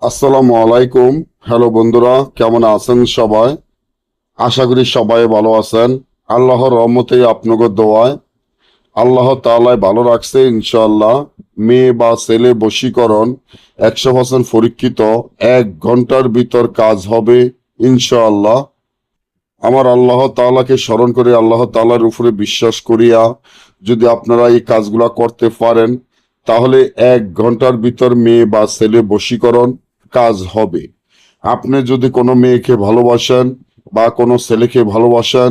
আসসালামু আলাইকুম। হ্যালো বন্ধুরা, কেমন আছেন সবাই? আশা করি সবাই ভালো আছেন। আল্লাহর রহমতে আপনাদের দোয়ায় আল্লাহ তাআলাই ভালো রাখছে ইনশাআল্লাহ। মেয়ে বা ছেলে বশীকরণ 100% পরীক্ষিত। 1 ঘন্টার ভিতর কাজ হবে ইনশাআল্লাহ। আমার আল্লাহ তাআলাকে স্মরণ করে আল্লাহ তাআলার উপরে বিশ্বাস করিয়া যদি আপনারা এই কাজগুলা করতে পারেন, তাহলে 1 ঘন্টার ভিতর মেয়ে বা ছেলে বশীকরণ কাজ হবে। আপনি যদি কোনো মেয়েকে ভালোবাসেন বা কোনো ছেলেকে ভালোবাসেন,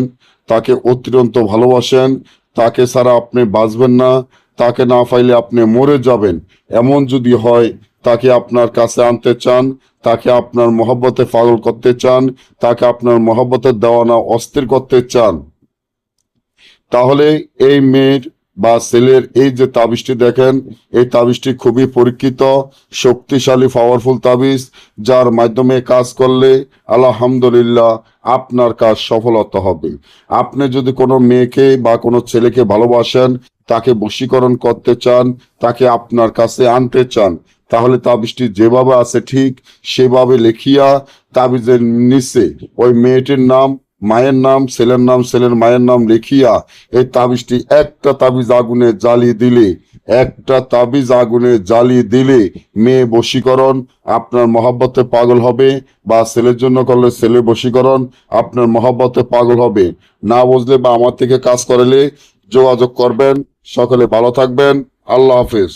তাকে অত্যন্ত ভালোবাসেন, তাকে ছাড়া আপনি বাঁচবেন না, তাকে না পাইলে আপনি মরে যাবেন, এমন যদি হয়, তাকে আপনার কাছে আনতে চান, তাকে আপনার মহব্বতে পাগল করতে চান, তাকে আপনার মহব্বতের দেওয়ানা অস্থির করতে চান, তাহলে এই মেয়ের বা ছেলের এই যে তাবিজটি দেখেন, এই তাবিজটি খুবই পরীক্ষিত, শক্তিশালী, পাওয়ারফুল তাবিজ, যার মাধ্যমে কাজ করলে আলহামদুলিল্লাহ আপনার কাজ সফলতা হবে। আপনি যদি কোনো মেয়েকে বা কোনো ছেলেকে ভালোবাসেন, তাকে বশীকরণ করতে চান, তাকে আপনার কাছে আনতে চান, তাহলে তাবিজটি যেভাবে আছে ঠিক সেভাবে লিখিয়া তাবিজের নিচে ওই মেয়েটির নাম, মায়ের নাম, ছেলের নাম, ছেলের মায়ের নাম লিখিয়া এই তাবিজটি একটা তাবিজ আগুনে জ্বালিয়ে দিলে, একটা তাবিজ আগুনে জ্বালিয়ে দিলে মেয়ে বশীকরণ আপনার মহব্বতে পাগল হবে, বা ছেলের জন্য করলে ছেলে বশীকরণ আপনার মহব্বতে পাগল হবে। না বুঝলে বা আমার থেকে কাজ করালে যোগাযোগ করবেন। সকলে ভালো থাকবেন। আল্লাহ হাফেজ।